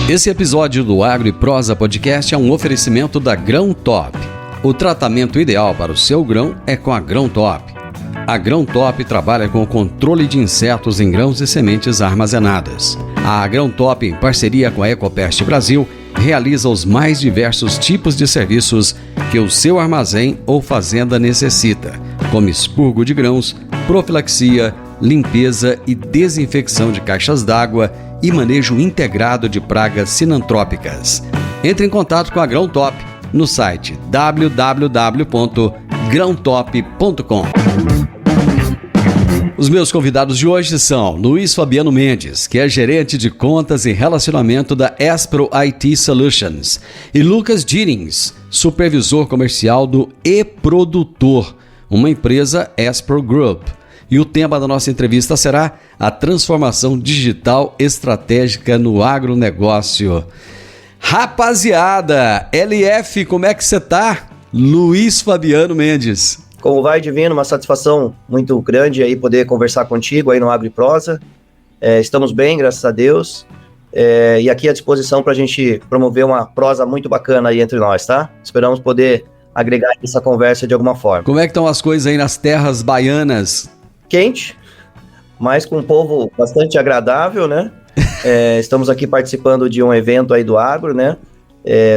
Esse episódio do Agro e Prosa Podcast é um oferecimento da Grão Top. O tratamento ideal para o seu grão é com a Grão Top. A Grão Top trabalha com o controle de insetos em grãos e sementes armazenadas. A Grão Top, em parceria com a Ecopest Brasil, realiza os mais diversos tipos de serviços que o seu armazém ou fazenda necessita, como expurgo de grãos, profilaxia, limpeza e desinfecção de caixas d'água e manejo integrado de pragas sinantrópicas. Entre em contato com a Grão Top no site www.grãotop.com. Os meus convidados de hoje são Luiz Fabiano Mendes, que é gerente de contas e relacionamento da Espro IT Solutions, e Lucas Dierings, supervisor comercial do eProdutor, uma empresa Espro Group. E o tema da nossa entrevista será a transformação digital estratégica no agronegócio. Rapaziada, LF, como é que você tá? Luiz Fabiano Mendes. Como vai, Divino? Uma satisfação muito grande aí poder conversar contigo aí no Agro e Prosa. Estamos bem, graças a Deus. E aqui à disposição para a gente promover uma prosa muito bacana aí entre nós, tá? Esperamos poder agregar essa conversa de alguma forma. Como é que estão as coisas aí nas terras baianas? Quente, mas com um povo bastante agradável, né? Estamos aqui participando de um evento aí do agro, né?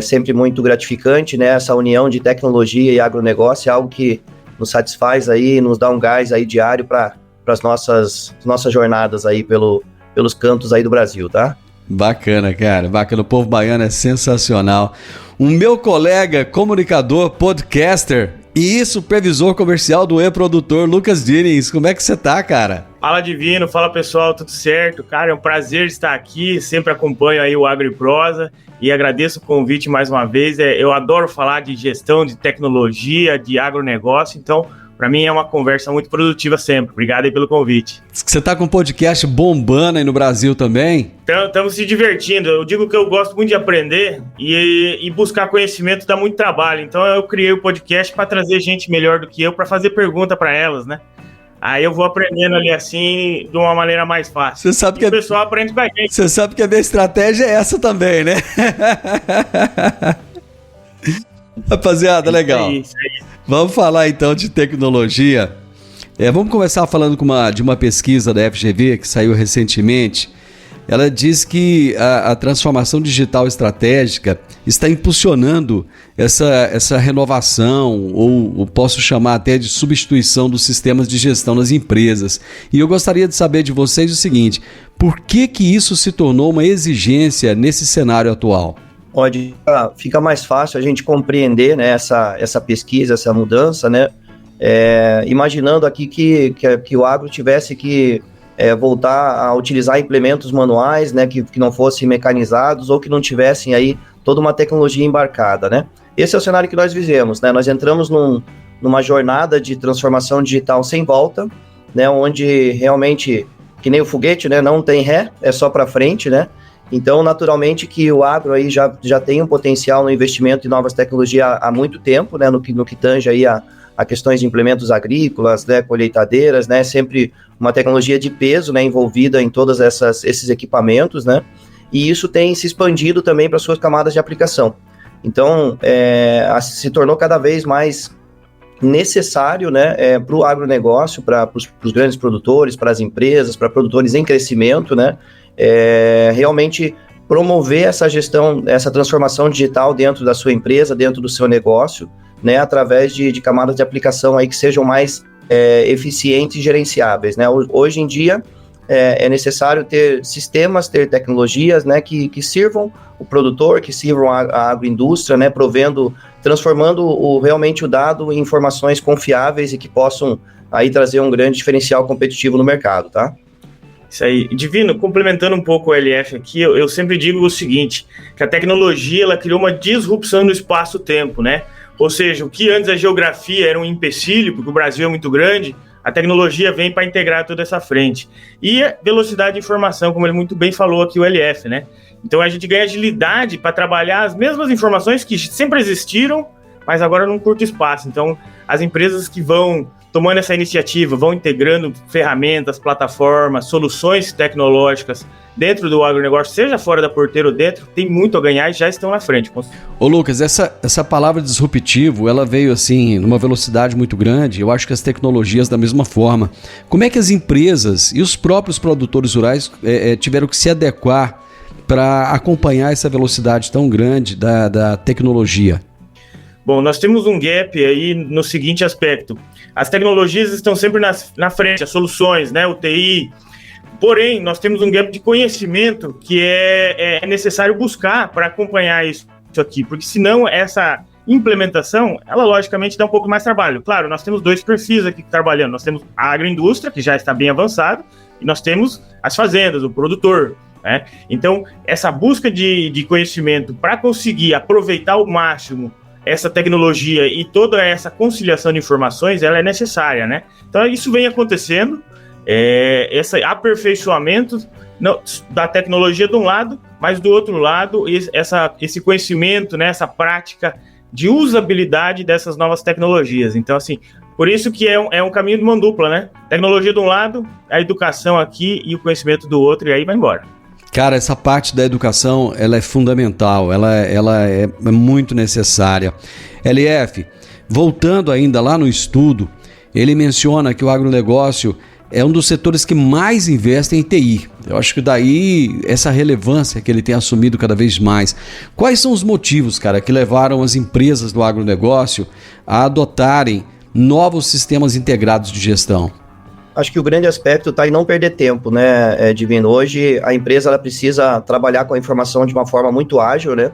Sempre muito gratificante, né? Essa união de tecnologia e agronegócio é algo que nos satisfaz aí, nos dá um gás aí diário para as nossas jornadas aí pelos cantos aí do Brasil, tá? Bacana, cara, bacana. O povo baiano é sensacional. O meu colega, comunicador, podcaster e supervisor comercial do eProdutor, Lucas Dierings, como é que você tá, cara? Fala, Divino, fala, pessoal, tudo certo? Cara, é um prazer estar aqui, sempre acompanho aí o Agro e Prosa e agradeço o convite mais uma vez. Eu adoro falar de gestão, de tecnologia, de agronegócio, então para mim é uma conversa muito produtiva sempre. Obrigado aí pelo convite. Você tá com um podcast bombando aí no Brasil também? Estamos se divertindo. Eu digo que eu gosto muito de aprender e buscar conhecimento dá muito trabalho. Então eu criei o podcast para trazer gente melhor do que eu, para fazer pergunta para elas, né? Aí eu vou aprendendo ali assim, de uma maneira mais fácil. Você sabe que o pessoal aprende com a gente. Você sabe que a minha estratégia é essa também, né? Rapaziada, legal. Isso aí. Vamos falar então de tecnologia. Vamos começar falando de uma pesquisa da FGV que saiu recentemente. Ela diz que a transformação digital estratégica está impulsionando essa renovação, ou posso chamar até de substituição dos sistemas de gestão nas empresas. E eu gostaria de saber de vocês o seguinte: por que isso se tornou uma exigência nesse cenário atual? Fica mais fácil a gente compreender, né, essa pesquisa, essa mudança, né? Imaginando aqui que o agro tivesse que voltar a utilizar implementos manuais, né, que não fossem mecanizados ou que não tivessem aí toda uma tecnologia embarcada, né? Esse é o cenário que nós vivemos, né? Nós entramos numa jornada de transformação digital sem volta, né, onde realmente, que nem o foguete, né, não tem ré, é só para frente, né? Então, naturalmente, que o agro aí já tem um potencial no investimento em novas tecnologias há muito tempo, né, no que tange aí a questões de implementos agrícolas, né, colheitadeiras, né, sempre uma tecnologia de peso, né, envolvida em todos esses equipamentos, né, e isso tem se expandido também para suas camadas de aplicação. Então, se tornou cada vez mais necessário, né, para o agronegócio, para os grandes produtores, para as empresas, para produtores em crescimento, né, realmente promover essa gestão, essa transformação digital dentro da sua empresa, dentro do seu negócio, né, através de camadas de aplicação aí que sejam mais eficientes e gerenciáveis, né? Hoje em dia é necessário ter sistemas, ter tecnologias, né, que sirvam o produtor, que sirvam a agroindústria, né, transformando realmente o dado em informações confiáveis e que possam aí trazer um grande diferencial competitivo no mercado, tá? Isso aí. Divino, complementando um pouco o LF aqui, eu sempre digo o seguinte, que a tecnologia ela criou uma disrupção no espaço-tempo, né? Ou seja, o que antes a geografia era um empecilho, porque o Brasil é muito grande, a tecnologia vem para integrar toda essa frente. E a velocidade de informação, como ele muito bem falou aqui, o LF, né? Então a gente ganha agilidade para trabalhar as mesmas informações que sempre existiram, mas agora num curto espaço. Então, as empresas que vão tomando essa iniciativa, vão integrando ferramentas, plataformas, soluções tecnológicas dentro do agronegócio, seja fora da porteira ou dentro, tem muito a ganhar e já estão na frente. Ô Lucas, essa palavra disruptivo, ela veio assim, numa velocidade muito grande, eu acho que as tecnologias da mesma forma. Como é que as empresas e os próprios produtores rurais tiveram que se adequar para acompanhar essa velocidade tão grande da tecnologia? Bom, nós temos um gap aí no seguinte aspecto. As tecnologias estão sempre na frente, as soluções, né, o TI. Porém, nós temos um gap de conhecimento que é necessário buscar para acompanhar isso aqui, porque senão essa implementação, ela logicamente dá um pouco mais trabalho. Claro, nós temos dois perfis aqui trabalhando. Nós temos a agroindústria, que já está bem avançada, e nós temos as fazendas, o produtor, né? Então, essa busca de conhecimento para conseguir aproveitar ao máximo essa tecnologia e toda essa conciliação de informações, ela é necessária, né? Então, isso vem acontecendo, esse aperfeiçoamento da tecnologia de um lado, mas do outro lado, esse conhecimento, né, essa prática de usabilidade dessas novas tecnologias. Então, assim, por isso que é um caminho de mão dupla, né? Tecnologia de um lado, a educação aqui e o conhecimento do outro, e aí vai embora. Cara, essa parte da educação, ela é fundamental, ela é muito necessária. LF, voltando ainda lá no estudo, ele menciona que o agronegócio é um dos setores que mais investem em TI. Eu acho que daí essa relevância que ele tem assumido cada vez mais. Quais são os motivos, cara, que levaram as empresas do agronegócio a adotarem novos sistemas integrados de gestão? Acho que o grande aspecto está em não perder tempo, né, Divino? Hoje a empresa ela precisa trabalhar com a informação de uma forma muito ágil, né?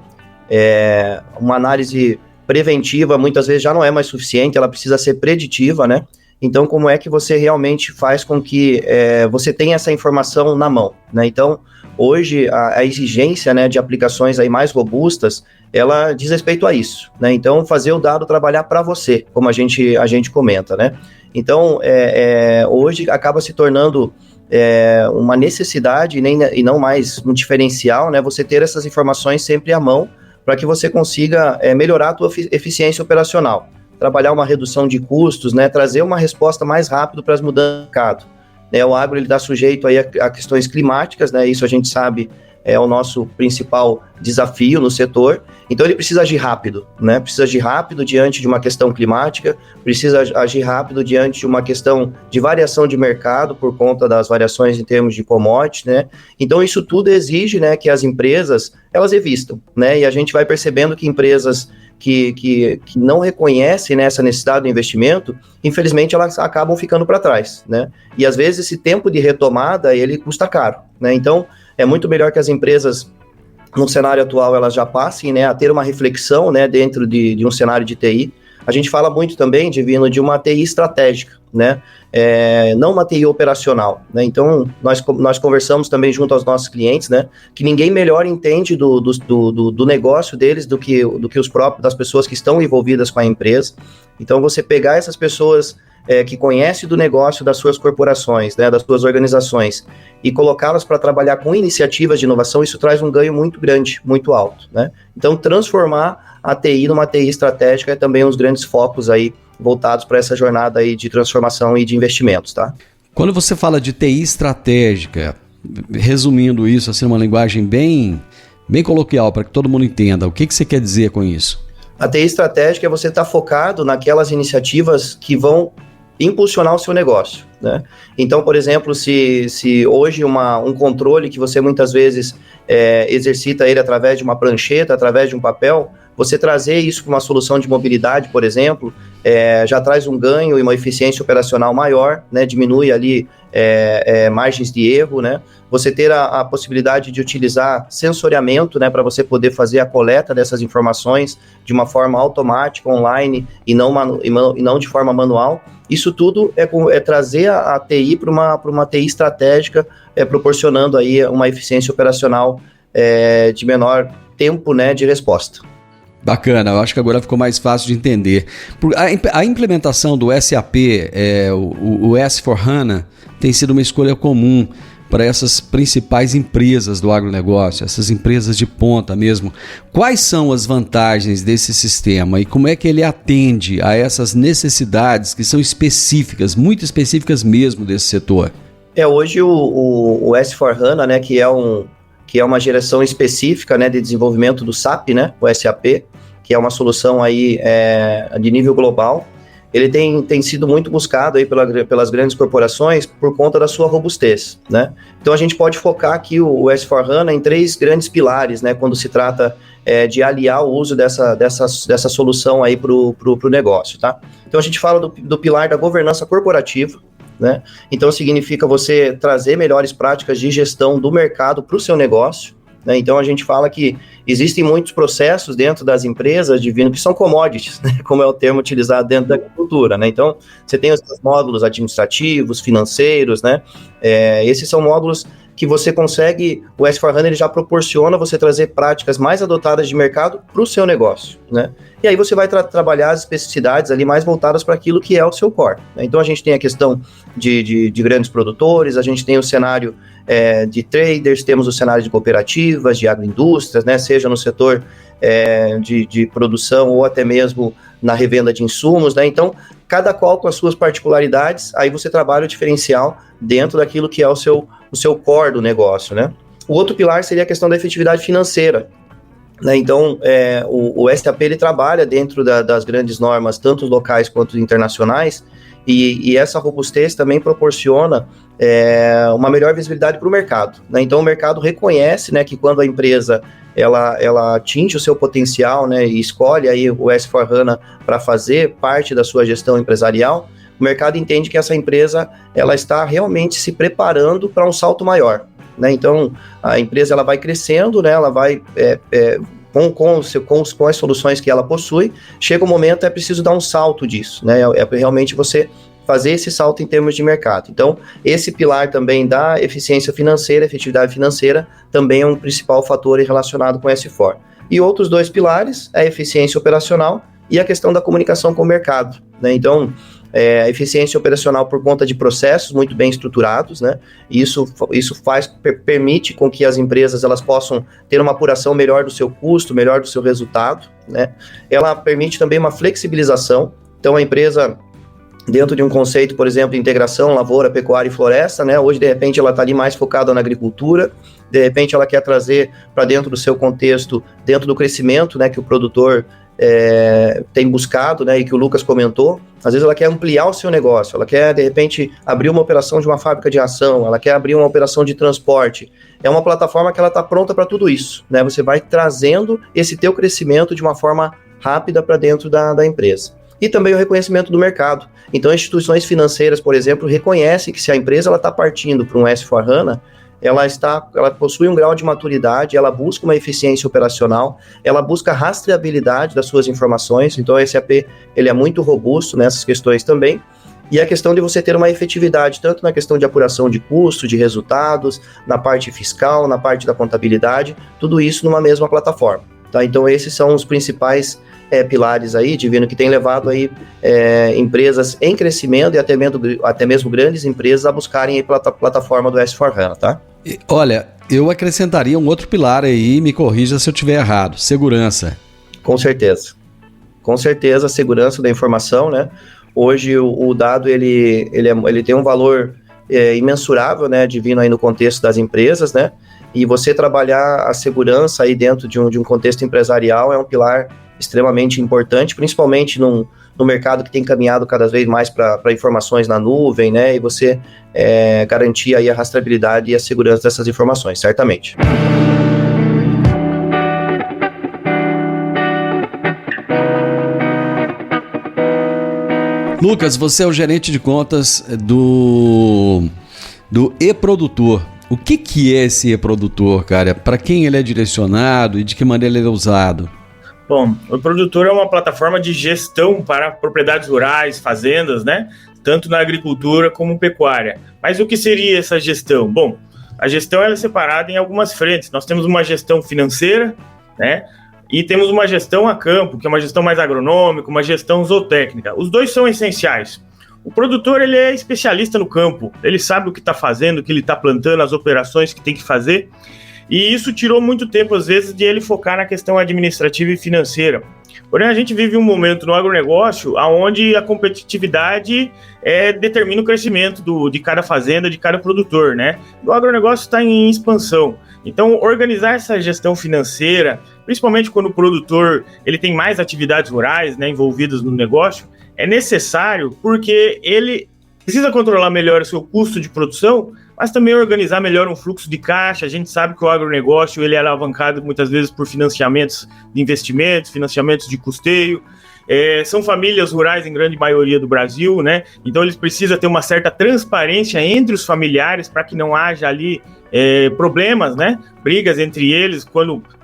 Uma análise preventiva muitas vezes já não é mais suficiente, ela precisa ser preditiva, né? Então, como é que você realmente faz com que você tenha essa informação na mão, né? Então, hoje a exigência, né, de aplicações aí mais robustas, ela diz respeito a isso, né? Então, fazer o dado trabalhar para você, como a gente comenta, né? Então, hoje acaba se tornando uma necessidade e não mais um diferencial, né? Você ter essas informações sempre à mão para que você consiga melhorar a tua eficiência operacional, trabalhar uma redução de custos, né? Trazer uma resposta mais rápido para as mudanças do mercado. O agro está sujeito aí a questões climáticas, né? Isso a gente sabe é o nosso principal desafio no setor. Então ele precisa agir rápido, né? Precisa agir rápido diante de uma questão climática, precisa agir rápido diante de uma questão de variação de mercado por conta das variações em termos de commodity, né? Então isso tudo exige, né, que as empresas elas evistam, né? E a gente vai percebendo que empresas que não reconhecem, né, essa necessidade do investimento, infelizmente elas acabam ficando para trás, né? E às vezes esse tempo de retomada ele custa caro, né? Então é muito melhor que as empresas, no cenário atual, elas já passem, né, a ter uma reflexão, né, dentro de um cenário de TI. A gente fala muito também, Divino, de uma TI estratégica, né, não uma TI operacional, né. Então, nós conversamos também junto aos nossos clientes, né, que ninguém melhor entende do negócio deles do que os próprios, das pessoas que estão envolvidas com a empresa. Então, você pegar essas pessoas que conhecem do negócio das suas corporações, né, das suas organizações, e colocá-las para trabalhar com iniciativas de inovação, isso traz um ganho muito grande, muito alto, né? Então, transformar a TI numa TI estratégica é também um dos grandes focos aí voltados para essa jornada aí de transformação e de investimentos, tá? Quando você fala de TI estratégica, resumindo isso assim, uma linguagem bem coloquial para que todo mundo entenda, o que você quer dizer com isso? A TI estratégica é você estar focado naquelas iniciativas que vão impulsionar o seu negócio, né? Então, por exemplo, se hoje um controle que você muitas vezes exercita ele através de uma prancheta, através de um papel, você trazer isso para uma solução de mobilidade, por exemplo, já traz um ganho e uma eficiência operacional maior, né? Diminui ali margens de erro, né? Você ter a possibilidade de utilizar sensoriamento, né, para você poder fazer a coleta dessas informações de uma forma automática, online, e não de forma manual. Isso tudo é trazer a TI para uma TI estratégica, proporcionando aí uma eficiência operacional de menor tempo, né, de resposta. Bacana, eu acho que agora ficou mais fácil de entender. A implementação do SAP, o S4HANA, tem sido uma escolha comum para essas principais empresas do agronegócio, essas empresas de ponta mesmo. Quais são as vantagens desse sistema e como é que ele atende a essas necessidades que são específicas, muito específicas mesmo desse setor? Hoje o S4HANA, né, que é uma geração específica, né, de desenvolvimento do SAP, né, o SAP, que é uma solução aí de nível global. Ele tem sido muito buscado aí pelas grandes corporações por conta da sua robustez, né? Então a gente pode focar aqui o S4HANA em 3 grandes pilares, né, quando se trata de aliar o uso dessa solução aí para o negócio, tá? Então a gente fala do pilar da governança corporativa, né? Então significa você trazer melhores práticas de gestão do mercado para o seu negócio, né? Então a gente fala que existem muitos processos dentro das empresas, Divino, que são commodities, né? Como é o termo utilizado dentro da agricultura, né? Então você tem os módulos administrativos, financeiros, né? Esses são módulos que você consegue, o S4HANA ele já proporciona você trazer práticas mais adotadas de mercado para o seu negócio, né? E aí você vai trabalhar as especificidades ali mais voltadas para aquilo que é o seu core, né? Então a gente tem a questão de grandes produtores, a gente tem o cenário de traders, temos o cenário de cooperativas, de agroindústrias, né? Seja no setor de produção ou até mesmo na revenda de insumos, né? Então, cada qual com as suas particularidades, aí você trabalha o diferencial dentro daquilo que é o seu core do negócio, né? O outro pilar seria a questão da efetividade financeira, né? Então, o SAP ele trabalha dentro das grandes normas, tanto locais quanto internacionais, e essa robustez também proporciona uma melhor visibilidade para o mercado, né? Então, o mercado reconhece, né, que quando a empresa ela atinge o seu potencial, né, e escolhe aí o S4HANA para fazer parte da sua gestão empresarial, o mercado entende que essa empresa ela está realmente se preparando para um salto maior, né? Então, a empresa ela vai crescendo, né, ela vai com as soluções que ela possui, chega um momento, é preciso dar um salto disso, né? Realmente você fazer esse salto em termos de mercado. Então, esse pilar também da eficiência financeira, efetividade financeira, também é um principal fator relacionado com S4. E outros 2 pilares, a eficiência operacional e a questão da comunicação com o mercado, né? Então, a eficiência operacional por conta de processos muito bem estruturados, né? Isso permite com que as empresas elas possam ter uma apuração melhor do seu custo, melhor do seu resultado, né? Ela permite também uma flexibilização. Então, a empresa, dentro de um conceito, por exemplo, de integração, lavoura, pecuária e floresta, né? Hoje, de repente, ela está ali mais focada na agricultura, de repente, ela quer trazer para dentro do seu contexto, dentro do crescimento, né, que o produtor tem buscado, né, e que o Lucas comentou. Às vezes ela quer ampliar o seu negócio, ela quer, de repente, abrir uma operação de uma fábrica de ração, ela quer abrir uma operação de transporte. É uma plataforma que ela está pronta para tudo isso, né? Você vai trazendo esse teu crescimento de uma forma rápida para dentro da empresa. E também o reconhecimento do mercado. Então, instituições financeiras, por exemplo, reconhecem que se a empresa está partindo para um S4HANA, ela possui um grau de maturidade, ela busca uma eficiência operacional, ela busca rastreabilidade das suas informações. Então, o SAP ele é muito robusto nessas questões também. E a questão de você ter uma efetividade, tanto na questão de apuração de custo, de resultados, na parte fiscal, na parte da contabilidade, tudo isso numa mesma plataforma, tá? Então, esses são os principais pilares aí, Divino, que tem levado aí empresas em crescimento e até mesmo grandes empresas a buscarem a plataforma do S4HANA, tá? Olha, eu acrescentaria um outro pilar aí, me corrija se eu estiver errado, segurança. Com certeza, a segurança da informação, né? Hoje o dado ele tem um valor imensurável, né, Divino, aí no contexto das empresas, né? E você trabalhar a segurança aí dentro de um contexto empresarial é um pilar extremamente importante, principalmente no mercado que tem caminhado cada vez mais para informações na nuvem, né? E você garantir aí a rastreabilidade e a segurança dessas informações, certamente. Lucas, você é o gerente de contas do e-produtor. O que é esse e-produtor, cara? Para quem ele é direcionado e de que maneira ele é usado? Bom, o produtor é uma plataforma de gestão para propriedades rurais, fazendas, né? Tanto na agricultura como pecuária. Mas o que seria essa gestão? Bom, a gestão ela é separada em algumas frentes. Nós temos uma gestão financeira, né? E temos uma gestão a campo, que é uma gestão mais agronômica, uma gestão zootécnica. Os dois são essenciais. O produtor, ele é especialista no campo, ele sabe o que está fazendo, o que ele está plantando, as operações que tem que fazer, e isso tirou muito tempo, às vezes, de ele focar na questão administrativa e financeira. Porém, a gente vive um momento no agronegócio onde a competitividade determina o crescimento de cada fazenda, de cada produtor, né? O agronegócio está em expansão. Então, organizar essa gestão financeira, principalmente quando o produtor ele tem mais atividades rurais, né, envolvidas no negócio, é necessário porque ele precisa controlar melhor o seu custo de produção, mas também organizar melhor um fluxo de caixa. A gente sabe que o agronegócio ele é alavancado muitas vezes por financiamentos de investimentos, financiamentos de custeio. São famílias rurais em grande maioria do Brasil, né? Então eles precisam ter uma certa transparência entre os familiares para que não haja ali problemas, né? Brigas entre eles,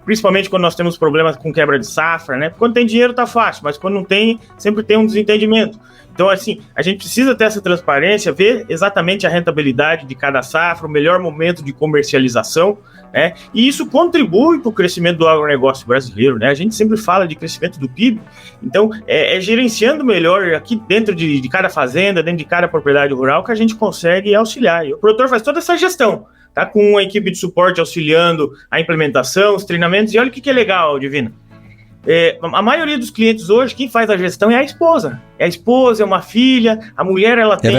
principalmente quando nós temos problemas com quebra de safra, né? Quando tem dinheiro tá fácil, mas quando não tem, sempre tem um desentendimento. Então, assim, a gente precisa ter essa transparência, ver exatamente a rentabilidade de cada safra, o melhor momento de comercialização, né? E isso contribui para o crescimento do agronegócio brasileiro, né? A gente sempre fala de crescimento do PIB, então gerenciando melhor aqui dentro de cada fazenda, dentro de cada propriedade rural, que a gente consegue auxiliar. E o produtor faz toda essa gestão, tá? Com uma equipe de suporte auxiliando a implementação, os treinamentos, e olha o que é legal, Divino. A maioria dos clientes hoje, quem faz a gestão é a esposa. É a esposa, é uma filha, a mulher ela tem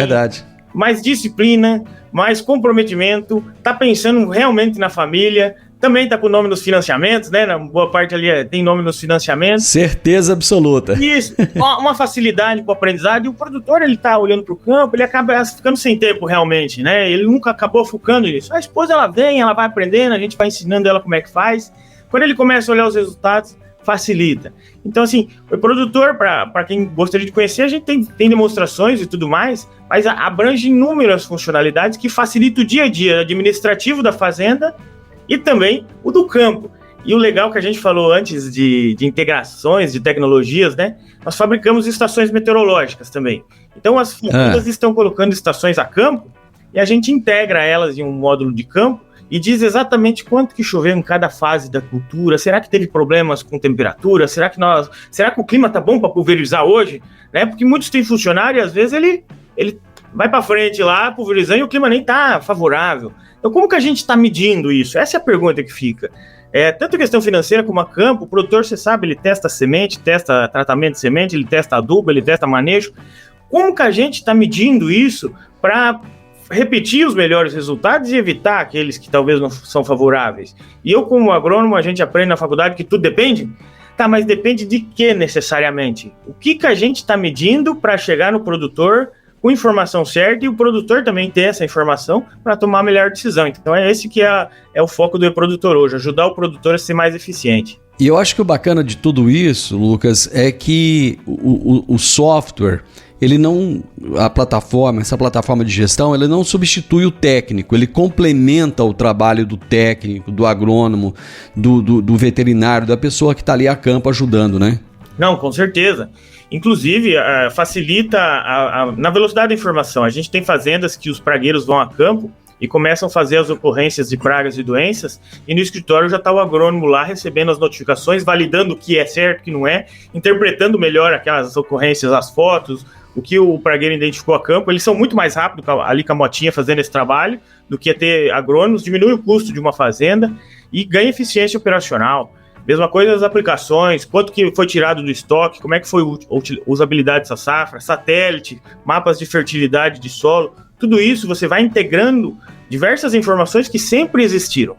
mais disciplina, mais comprometimento, tá pensando realmente na família, também tá com o nome nos financiamentos, né? Na boa parte ali tem nome nos financiamentos. Certeza absoluta. Isso, uma facilidade para o aprendizado, e o produtor ele tá olhando para o campo, ele acaba ficando sem tempo realmente, né? Ele nunca acabou focando nisso. A esposa ela vem, ela vai aprendendo, a gente vai ensinando ela como é que faz. Quando ele começa a olhar os resultados, facilita. Então, assim, o produtor, para quem gostaria de conhecer, a gente tem demonstrações e tudo mais, mas abrange inúmeras funcionalidades que facilitam o dia a dia administrativo da fazenda e também o do campo. E o legal que a gente falou antes de integrações, de tecnologias, né? Nós fabricamos estações meteorológicas também. Então, as fazendas estão colocando estações a campo e a gente integra elas em um módulo de campo e diz exatamente quanto que choveu em cada fase da cultura. Será que teve problemas com temperatura? Será que o clima tá bom para pulverizar hoje? Né? Porque muitos têm funcionário e às vezes ele vai para frente lá pulverizando e o clima nem tá favorável. Então como que a gente está medindo isso? Essa é a pergunta que fica. Tanto a questão financeira como a campo, o produtor, você sabe, ele testa semente, testa tratamento de semente, ele testa adubo, ele testa manejo. Como que a gente está medindo isso para repetir os melhores resultados e evitar aqueles que talvez não são favoráveis? E eu, como agrônomo, a gente aprende na faculdade que tudo depende. Tá, mas depende de que necessariamente? O que a gente está medindo para chegar no produtor com informação certa e o produtor também ter essa informação para tomar a melhor decisão? Então esse que é o foco do e-produtor hoje, ajudar o produtor a ser mais eficiente. E eu acho que o bacana de tudo isso, Lucas, é que o software, essa plataforma de gestão, ele não substitui o técnico, ele complementa o trabalho do técnico, do agrônomo, do veterinário, da pessoa que está ali a campo ajudando, né? Não, com certeza. Inclusive, facilita na velocidade da informação. A gente tem fazendas que os pragueiros vão a campo e começam a fazer as ocorrências de pragas e doenças, e no escritório já está o agrônomo lá recebendo as notificações, validando o que é certo, o que não é, interpretando melhor aquelas ocorrências, as fotos, o que o pragueiro identificou a campo. Eles são muito mais rápidos ali com a motinha fazendo esse trabalho do que ter agrônomos, diminui o custo de uma fazenda e ganha eficiência operacional. Mesma coisa as aplicações, quanto que foi tirado do estoque, como é que foi a usabilidade dessa safra, satélite, mapas de fertilidade de solo, tudo isso você vai integrando diversas informações que sempre existiram.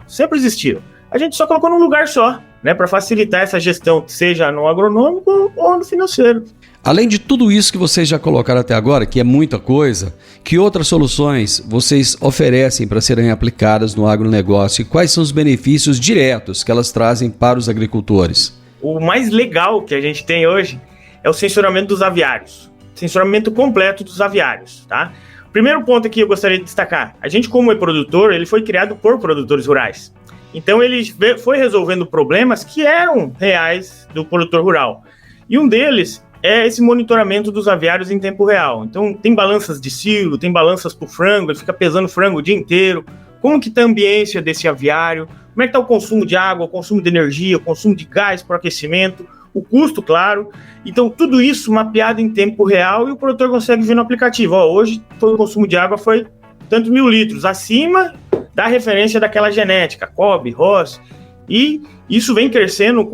A gente só colocou num lugar só, né, para facilitar essa gestão, seja no agronômico ou no financeiro. Além de tudo isso que vocês já colocaram até agora, que é muita coisa, que outras soluções vocês oferecem para serem aplicadas no agronegócio e quais são os benefícios diretos que elas trazem para os agricultores? O mais legal que a gente tem hoje é o sensoramento dos aviários, sensoramento completo dos aviários, tá? Primeiro ponto aqui eu gostaria de destacar, a gente como e-produtor, ele foi criado por produtores rurais. Então ele foi resolvendo problemas que eram reais do produtor rural. E um deles é esse monitoramento dos aviários em tempo real. Então tem balanças de silo, tem balanças para o frango, ele fica pesando frango o dia inteiro. Como que está a ambiência desse aviário? Como é que está o consumo de água, o consumo de energia, o consumo de gás para o aquecimento? o custo, claro. Então, tudo isso mapeado em tempo real e o produtor consegue ver no aplicativo. Hoje o consumo de água foi tantos 1.000 litros, acima da referência daquela genética, Kobe, Ross, e isso vem crescendo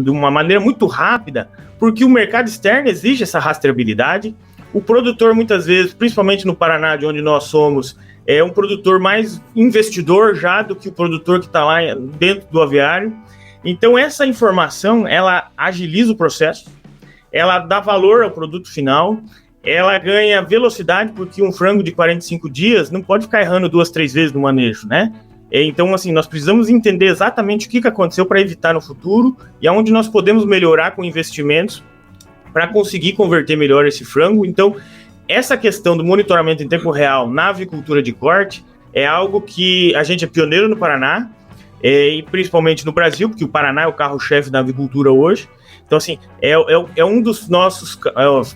de uma maneira muito rápida, porque o mercado externo exige essa rastreabilidade. O produtor, muitas vezes, principalmente no Paraná, de onde nós somos, é um produtor mais investidor já do que o produtor que está lá dentro do aviário. Então, essa informação, ela agiliza o processo, ela dá valor ao produto final, ela ganha velocidade, porque um frango de 45 dias não pode ficar errando 2, 3 vezes no manejo, né? Então, assim, nós precisamos entender exatamente o que aconteceu para evitar no futuro e aonde nós podemos melhorar com investimentos para conseguir converter melhor esse frango. Então, essa questão do monitoramento em tempo real na avicultura de corte é algo que a gente é pioneiro no Paraná, e principalmente no Brasil, porque o Paraná é o carro-chefe da avicultura hoje. Então, assim, é um dos nossos,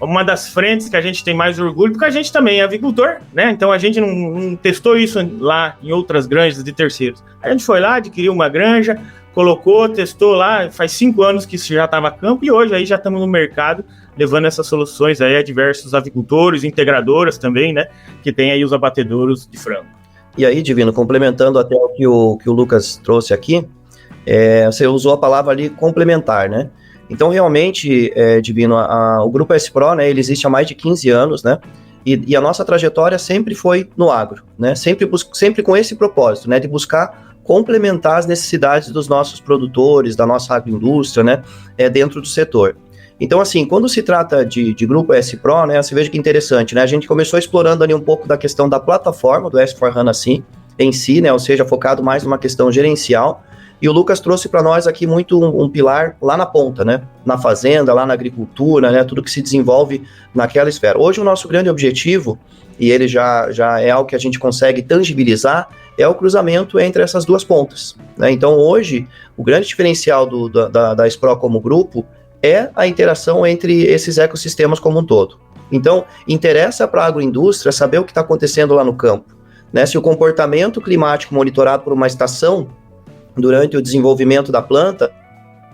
uma das frentes que a gente tem mais orgulho, porque a gente também é avicultor, né? Então, a gente não testou isso lá em outras granjas de terceiros. A gente foi lá, adquiriu uma granja, colocou, testou lá, faz 5 anos que isso já estava a campo, e hoje aí já estamos no mercado levando essas soluções aí a diversos avicultores, integradoras também, né? Que tem aí os abatedouros de frango. E aí, Divino, complementando até o que o Lucas trouxe aqui, você usou a palavra ali complementar, né? Então, realmente, Divino, o Grupo S-Pro, né, ele existe há mais de 15 anos, né? E a nossa trajetória sempre foi no agro, né? Sempre com esse propósito, né? De buscar complementar as necessidades dos nossos produtores, da nossa agroindústria, né? Dentro do setor. Então, assim, quando se trata de Grupo S-Pro, né? Você veja que interessante, né? A gente começou explorando ali um pouco da questão da plataforma do S4HANA em si, né? Ou seja, focado mais numa questão gerencial. E o Lucas trouxe para nós aqui muito um pilar lá na ponta, né? Na fazenda, lá na agricultura, né? Tudo que se desenvolve naquela esfera. Hoje o nosso grande objetivo, e ele já é algo que a gente consegue tangibilizar, é o cruzamento entre essas duas pontas, né? Então hoje, o grande diferencial da S-Pro como grupo é a interação entre esses ecossistemas como um todo. Então, interessa para a agroindústria saber o que está acontecendo lá no campo, né? Se o comportamento climático monitorado por uma estação durante o desenvolvimento da planta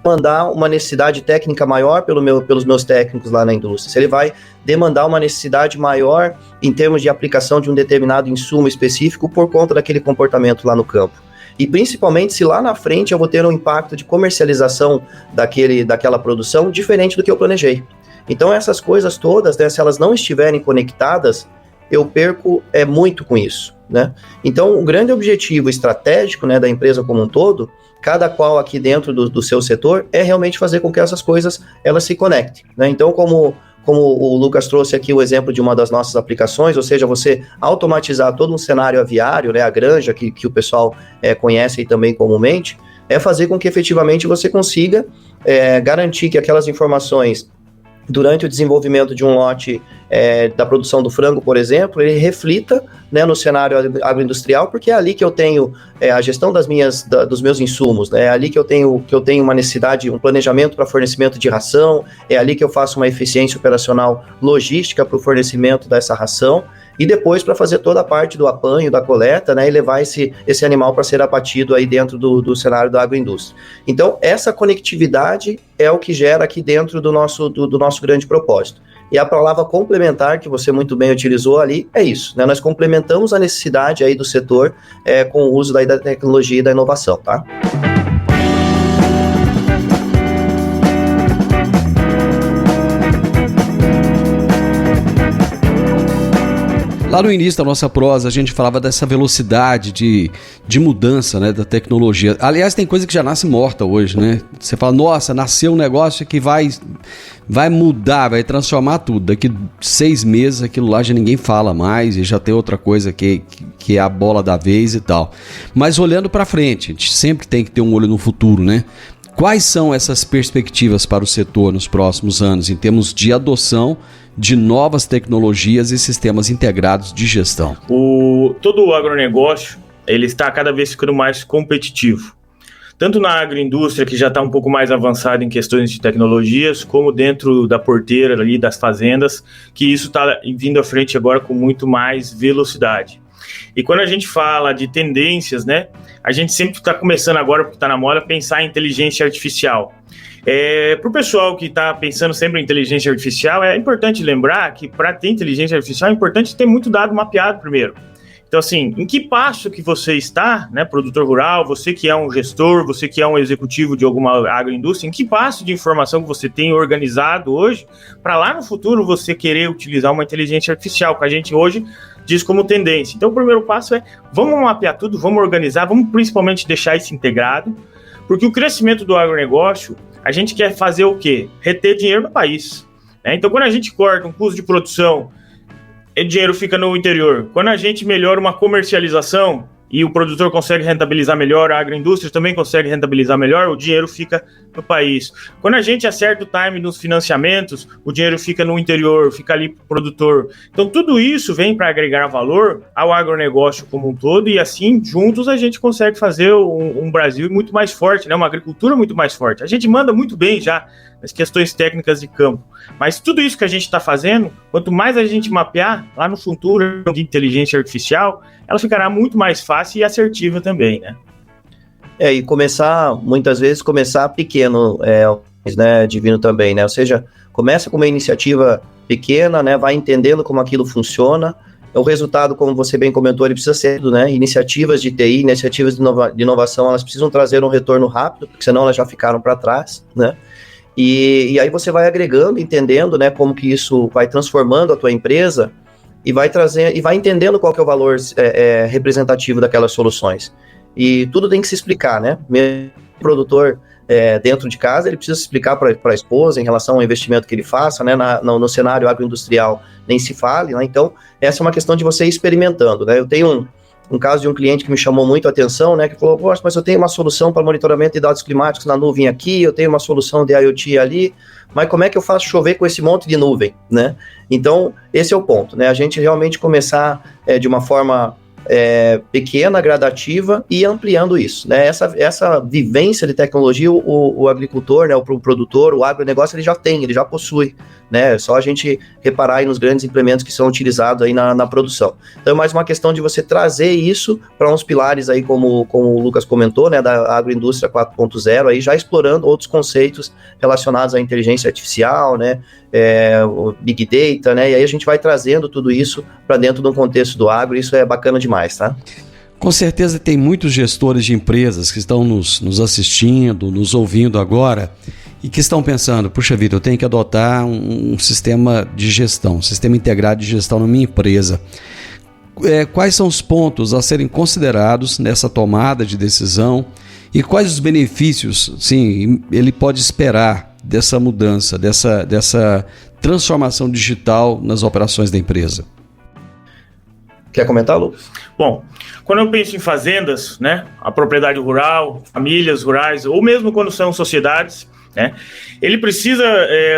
demandar uma necessidade técnica maior pelos meus técnicos lá na indústria, se ele vai demandar uma necessidade maior em termos de aplicação de um determinado insumo específico por conta daquele comportamento lá no campo. E principalmente se lá na frente eu vou ter um impacto de comercialização daquela produção diferente do que eu planejei. Então essas coisas todas, né, se elas não estiverem conectadas, eu perco muito com isso, né? Então, o grande objetivo estratégico, né, da empresa como um todo, cada qual aqui dentro do seu setor, é realmente fazer com que essas coisas elas se conectem, né? Então, como o Lucas trouxe aqui o exemplo de uma das nossas aplicações, ou seja, você automatizar todo um cenário aviário, né, a granja que o pessoal conhece aí também comumente, é fazer com que efetivamente você consiga garantir que aquelas informações durante o desenvolvimento de um lote da produção do frango, por exemplo, ele reflita, né, no cenário agroindustrial, porque é ali que eu tenho a gestão dos meus insumos, né, é ali que eu tenho uma necessidade, um planejamento para fornecimento de ração, é ali que eu faço uma eficiência operacional logística para o fornecimento dessa ração, e depois para fazer toda a parte do apanho, da coleta, né, e levar esse animal para ser abatido aí dentro do cenário da agroindústria. Então, essa conectividade é o que gera aqui dentro do nosso grande propósito. E a palavra complementar, que você muito bem utilizou ali, é isso, né? Nós complementamos a necessidade aí do setor com o uso da tecnologia e da inovação, tá? Lá no início da nossa prosa, a gente falava dessa velocidade de mudança, né, da tecnologia. Aliás, tem coisa que já nasce morta hoje, né? Você fala, nossa, nasceu um negócio que vai mudar, vai transformar tudo. Daqui 6 meses, aquilo lá já ninguém fala mais e já tem outra coisa que é a bola da vez e tal. Mas olhando para frente, a gente sempre tem que ter um olho no futuro, né? Quais são essas perspectivas para o setor nos próximos anos, em termos de adoção de novas tecnologias e sistemas integrados de gestão? Todo o agronegócio, ele está cada vez ficando mais competitivo. Tanto na agroindústria, que já está um pouco mais avançada em questões de tecnologias, como dentro da porteira ali das fazendas, que isso está vindo à frente agora com muito mais velocidade. E quando a gente fala de tendências, né, a gente sempre está começando agora, porque está na moda, pensar em inteligência artificial. Para o pessoal que está pensando sempre em inteligência artificial, é importante lembrar que para ter inteligência artificial é importante ter muito dado mapeado primeiro. Então, assim, em que passo que você está, né, produtor rural, você que é um gestor, você que é um executivo de alguma agroindústria, em que passo de informação que você tem organizado hoje, para lá no futuro você querer utilizar uma inteligência artificial, que a gente hoje diz como tendência. Então, o primeiro passo é, vamos mapear tudo, vamos organizar, vamos principalmente deixar isso integrado, porque o crescimento do agronegócio, a gente quer fazer o quê? Reter dinheiro no país, né? Então, quando a gente corta um custo de produção, o dinheiro fica no interior. Quando a gente melhora uma comercialização e o produtor consegue rentabilizar melhor, a agroindústria também consegue rentabilizar melhor, o dinheiro fica no país. Quando a gente acerta o time nos financiamentos, o dinheiro fica no interior, fica ali para o produtor. Então, tudo isso vem para agregar valor ao agronegócio como um todo e assim, juntos, a gente consegue fazer um Brasil muito mais forte, né? Uma agricultura muito mais forte. A gente manda muito bem já nas questões técnicas de campo, mas tudo isso que a gente está fazendo, quanto mais a gente mapear, lá no futuro de inteligência artificial, ela ficará muito mais fácil e assertiva também, né? E muitas vezes começar pequeno, né, Divino também, né? Ou seja, começa com uma iniciativa pequena, né? Vai entendendo como aquilo funciona. O resultado, como você bem comentou, ele precisa ser, né? Iniciativas de TI, iniciativas de inovação, elas precisam trazer um retorno rápido, porque senão elas já ficaram para trás, né? E aí você vai agregando, entendendo, né, como que isso vai transformando a tua empresa e vai entendendo qual que é o valor representativo daquelas soluções. E tudo tem que se explicar, né? Mesmo o produtor dentro de casa, ele precisa explicar para a esposa em relação ao investimento que ele faça, né? No cenário agroindustrial nem se fale, né? Então, essa é uma questão de você ir experimentando, né? Eu tenho um caso de um cliente que me chamou muito a atenção, né, que falou, poxa, mas eu tenho uma solução para monitoramento de dados climáticos na nuvem aqui, eu tenho uma solução de IoT ali, mas como é que eu faço chover com esse monte de nuvem, né? Então, esse é o ponto, né? A gente realmente começar de uma forma pequena, gradativa e ampliando isso, né? Essa vivência de tecnologia, o agricultor, né, o produtor, o agronegócio, ele já possui, né? É só a gente reparar aí nos grandes implementos que são utilizados aí na produção. Então é mais uma questão de você trazer isso para uns pilares aí, como o Lucas comentou, né, da agroindústria 4.0, aí já explorando outros conceitos relacionados à inteligência artificial, né, o Big Data, né, e aí a gente vai trazendo tudo isso para dentro de um contexto do agro, e isso é bacana demais, tá? Com certeza tem muitos gestores de empresas que estão nos assistindo, nos ouvindo agora e que estão pensando, puxa vida, eu tenho que adotar um sistema de gestão, um sistema integrado de gestão na minha empresa. Quais são os pontos a serem considerados nessa tomada de decisão e quais os benefícios, sim, ele pode esperar dessa mudança, dessa transformação digital nas operações da empresa? Quer comentar, Lucas? Bom, quando eu penso em fazendas, né, a propriedade rural, famílias rurais, ou mesmo quando são sociedades, né, ele precisa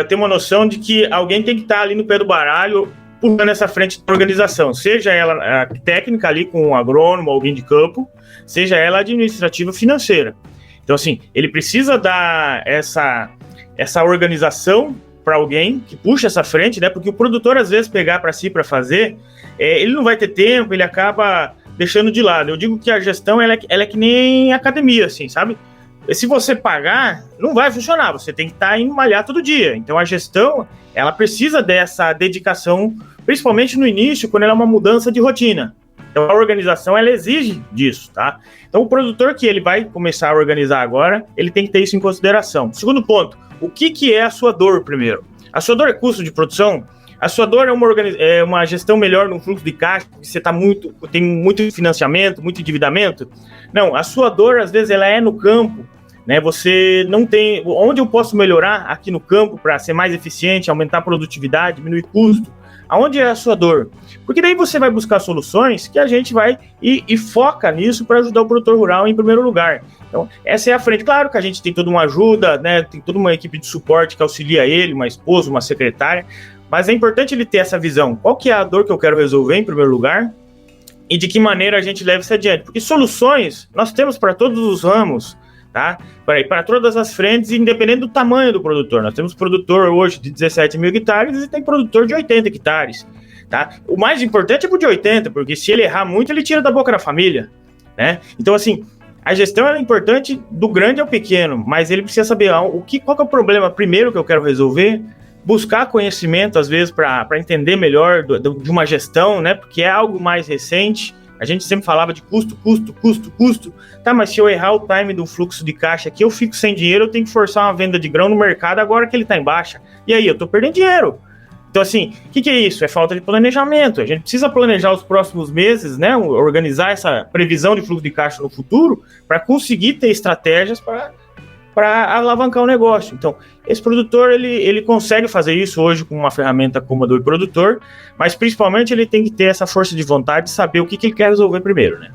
ter uma noção de que alguém tem que estar ali no pé do baralho, puxando essa frente da organização, seja ela técnica ali com um agrônomo, alguém de campo, seja ela administrativa financeira. Então, assim, ele precisa dar essa organização para alguém que puxa essa frente, né? Porque o produtor, às vezes, pegar para si para fazer, ele não vai ter tempo, ele acaba deixando de lado. Eu digo que a gestão ela é que nem academia, assim, sabe? Se você pagar, não vai funcionar, você tem que estar indo malhar todo dia. Então, a gestão, ela precisa dessa dedicação, principalmente no início, quando ela é uma mudança de rotina. Então, a organização, ela exige disso, tá? Então, o produtor que ele vai começar a organizar agora, ele tem que ter isso em consideração. Segundo ponto, o que é a sua dor primeiro? A sua dor é custo de produção? A sua dor é uma gestão melhor no fluxo de caixa, porque você tem muito financiamento, muito endividamento? Não, a sua dor, às vezes, ela é no campo, né? Você não tem... Onde eu posso melhorar aqui no campo para ser mais eficiente, aumentar a produtividade, diminuir custo? Aonde é a sua dor? Porque daí você vai buscar soluções que a gente vai e foca nisso para ajudar o produtor rural em primeiro lugar. Então, essa é a frente. Claro que a gente tem toda uma ajuda, né? Tem toda uma equipe de suporte que auxilia ele, uma esposa, uma secretária, mas é importante ele ter essa visão. Qual que é a dor que eu quero resolver em primeiro lugar? E de que maneira a gente leva isso adiante? Porque soluções nós temos para todos os ramos, tá? Para todas as frentes, independente do tamanho do produtor. Nós temos produtor hoje de 17 mil hectares e tem produtor de 80 hectares, tá? O mais importante é o de 80, porque se ele errar muito, ele tira da boca da família, né? Então, assim, A gestão é importante do grande ao pequeno, mas ele precisa saber qual que é o problema primeiro que eu quero resolver, buscar conhecimento, às vezes, para entender melhor de uma gestão, né? Porque é algo mais recente. A gente sempre falava de custo. Tá, mas se eu errar o time do fluxo de caixa aqui, eu fico sem dinheiro, eu tenho que forçar uma venda de grão no mercado agora que ele está em baixa. E aí, eu estou perdendo dinheiro. Então, assim, o que é isso? É falta de planejamento. A gente precisa planejar os próximos meses, né? Organizar essa previsão de fluxo de caixa no futuro para conseguir ter estratégias para alavancar o negócio. Então, esse produtor, ele consegue fazer isso hoje com uma ferramenta como a do produtor, mas principalmente ele tem que ter essa força de vontade de saber o que ele quer resolver primeiro, né?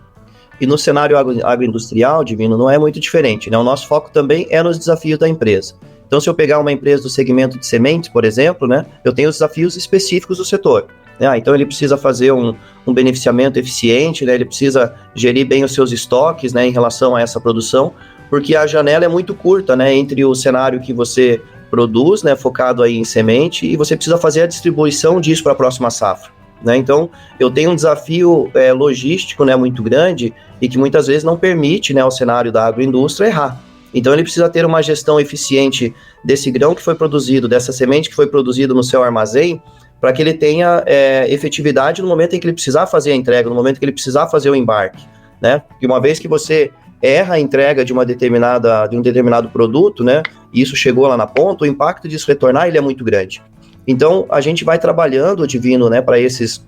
E no cenário agroindustrial, Divino, não é muito diferente, né? O nosso foco também é nos desafios da empresa. Então, se eu pegar uma empresa do segmento de sementes, por exemplo, né, eu tenho os desafios específicos do setor. Né? Então, ele precisa fazer um beneficiamento eficiente, né? Ele precisa gerir bem os seus estoques, né, em relação a essa produção, porque a janela é muito curta, né, entre o cenário que você produz, né, focado aí em semente, e você precisa fazer a distribuição disso para a próxima safra. Né? Então, eu tenho um desafio logístico, né, muito grande e que muitas vezes não permite, né, ao cenário da agroindústria errar. Então, ele precisa ter uma gestão eficiente desse grão que foi produzido, dessa semente que foi produzido no seu armazém, para que ele tenha efetividade no momento em que ele precisar fazer a entrega, no momento que ele precisar fazer o embarque. Né? Porque uma vez que você erra a entrega de um determinado produto, né, e isso chegou lá na ponta, o impacto disso retornar ele é muito grande. Então, a gente vai trabalhando, Divino, né, para esses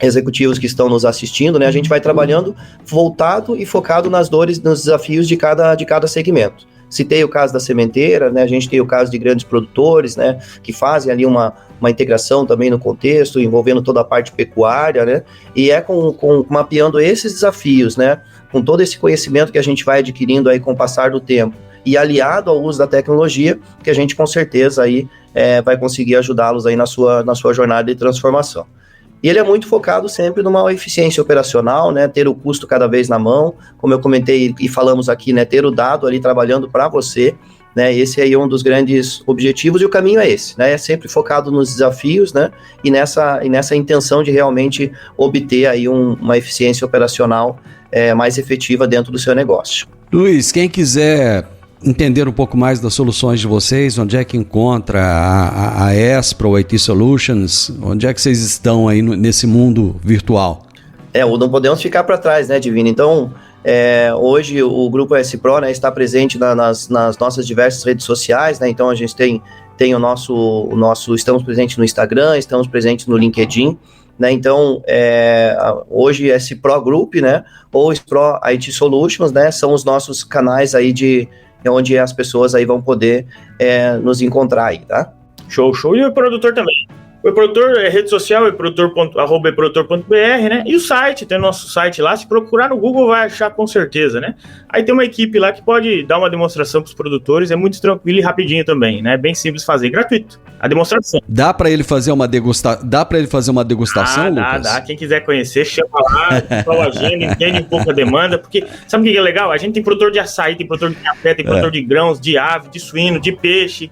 executivos que estão nos assistindo, né, a gente vai trabalhando voltado e focado nas dores, nos desafios de cada segmento. Citei o caso da sementeira, né, a gente tem o caso de grandes produtores, né, que fazem ali uma integração também no contexto, envolvendo toda a parte pecuária, né, e mapeando esses desafios, né, com todo esse conhecimento que a gente vai adquirindo aí com o passar do tempo, e aliado ao uso da tecnologia, que a gente com certeza aí vai conseguir ajudá-los aí na sua jornada de transformação. E ele é muito focado sempre numa eficiência operacional, né, ter o custo cada vez na mão, como eu comentei e falamos aqui, né, ter o dado ali trabalhando para você, né, esse aí é um dos grandes objetivos, e o caminho é esse, né, é sempre focado nos desafios, né, e nessa intenção de realmente obter aí uma eficiência operacional mais efetiva dentro do seu negócio. Luiz, quem quiser entender um pouco mais das soluções de vocês, onde é que encontra a Espro, o IT Solutions, onde é que vocês estão aí nesse mundo virtual? Não podemos ficar para trás, né, Divino? Então, hoje o Grupo S-Pro, né, está presente nas nossas diversas redes sociais, né, então a gente tem o nosso, estamos presentes no Instagram, estamos presentes no LinkedIn, né, então hoje S-Pro Group, né, ou S-Pro IT Solutions, né, são os nossos canais aí onde as pessoas aí vão poder nos encontrar aí, tá? Show. E o produtor também. O produtor é rede social, @eprodutor.br, né? E o site, tem o nosso site lá, se procurar no Google vai achar com certeza, né? Aí tem uma equipe lá que pode dar uma demonstração para os produtores, é muito tranquilo e rapidinho também, né? Bem simples fazer, gratuito. A demonstração. Dá para ele fazer uma degustação, Lucas? Dá. Quem quiser conhecer, chama lá, fala a agenda, entende um pouco a demanda, porque sabe o que é legal? A gente tem produtor de açaí, tem produtor de café, tem produtor de grãos, de ave, de suíno, de peixe,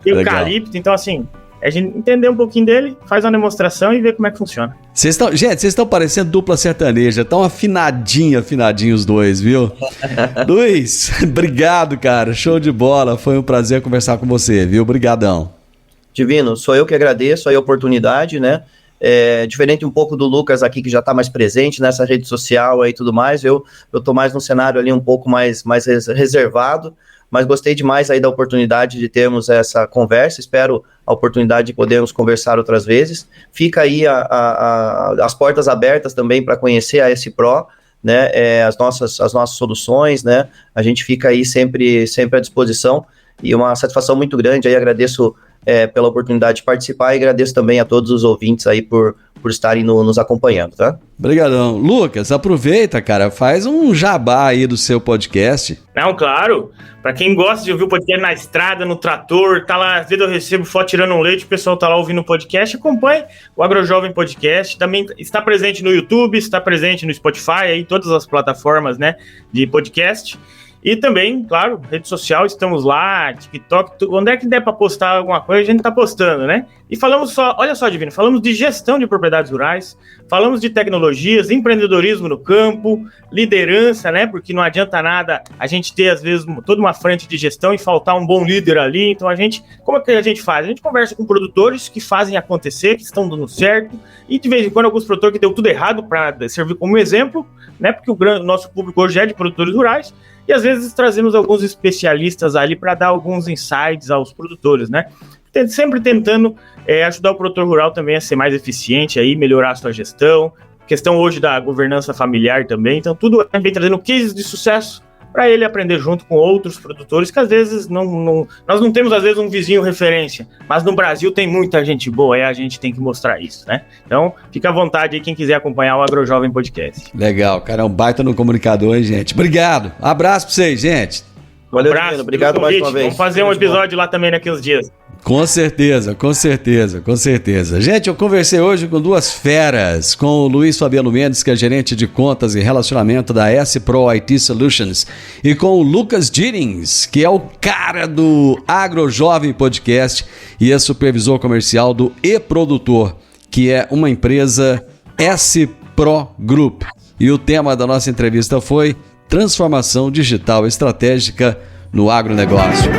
de eucalipto, então assim, a gente entender um pouquinho dele, faz uma demonstração e vê como é que funciona. Gente, vocês estão parecendo dupla sertaneja, estão afinadinhos os dois, viu? Luiz, obrigado, cara, show de bola, foi um prazer conversar com você, viu? Obrigadão. Divino, sou eu que agradeço a oportunidade, né? Diferente um pouco do Lucas aqui, que já está mais presente nessa rede social e tudo mais, eu tô mais num cenário ali um pouco mais reservado, mas gostei demais aí da oportunidade de termos essa conversa, espero a oportunidade de podermos conversar outras vezes. Fica aí as portas abertas também para conhecer a S-Pro, né, as nossas soluções, né, a gente fica aí sempre à disposição, e uma satisfação muito grande, aí agradeço pela oportunidade de participar e agradeço também a todos os ouvintes aí por estarem nos acompanhando, tá? Obrigadão. Lucas, aproveita, cara, faz um jabá aí do seu podcast. Não, claro, para quem gosta de ouvir o podcast na estrada, no trator, tá lá, às vezes eu recebo foto tirando um leite, o pessoal tá lá ouvindo o podcast, acompanhe o AgroJovem Podcast, também está presente no YouTube, está presente no Spotify, aí todas as plataformas, né, de podcast. E também, claro, rede social, estamos lá, TikTok, onde é que der para postar alguma coisa, a gente tá postando, né? E falamos só, olha só, Divino, falamos de gestão de propriedades rurais, falamos de tecnologias, empreendedorismo no campo, liderança, né? Porque não adianta nada a gente ter, às vezes, toda uma frente de gestão e faltar um bom líder ali. Então, como é que a gente faz? A gente conversa com produtores que fazem acontecer, que estão dando certo, e de vez em quando alguns produtores que deu tudo errado para servir como exemplo, né? Porque o nosso público hoje é de produtores rurais, e às vezes trazemos alguns especialistas ali para dar alguns insights aos produtores, né? Sempre tentando ajudar o produtor rural também a ser mais eficiente, aí, melhorar a sua gestão, questão hoje da governança familiar também. Então, tudo a gente vem trazendo cases de sucesso para ele aprender junto com outros produtores, que às vezes nós não temos, às vezes, um vizinho referência, mas no Brasil tem muita gente boa, e a gente tem que mostrar isso, né? Então, fica à vontade aí quem quiser acompanhar o AgroJovem Podcast. Legal, cara, é um baita no comunicador, hein, gente? Obrigado, abraço pra vocês, gente. Valeu, abraço, obrigado mais uma vez. Vamos fazer um episódio lá também daqui uns dias. Com certeza, com certeza, com certeza. Gente, eu conversei hoje com duas feras, com o Luiz Fabiano Mendes, que é gerente de contas e relacionamento da S-Pro IT Solutions, e com o Lucas Dillings, que é o cara do AgroJovem Podcast e é supervisor comercial do eProdutor, que é uma empresa S-Pro Group. E o tema da nossa entrevista foi Transformação Digital Estratégica no Agronegócio.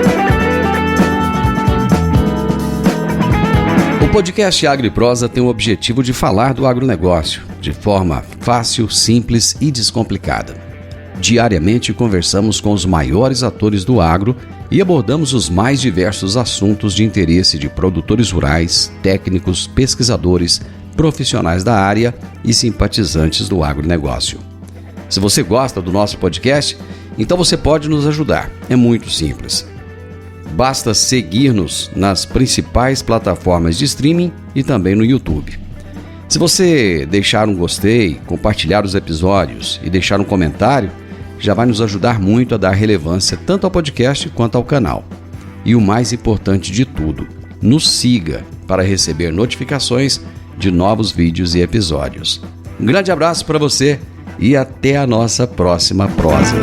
O podcast Agro e Prosa tem o objetivo de falar do agronegócio de forma fácil, simples e descomplicada. Diariamente conversamos com os maiores atores do agro e abordamos os mais diversos assuntos de interesse de produtores rurais, técnicos, pesquisadores, profissionais da área e simpatizantes do agronegócio. Se você gosta do nosso podcast, então você pode nos ajudar. É muito simples. Basta seguir-nos nas principais plataformas de streaming e também no YouTube. Se você deixar um gostei, compartilhar os episódios e deixar um comentário, já vai nos ajudar muito a dar relevância tanto ao podcast quanto ao canal. E o mais importante de tudo, nos siga para receber notificações de novos vídeos e episódios. Um grande abraço para você e até a nossa próxima prosa.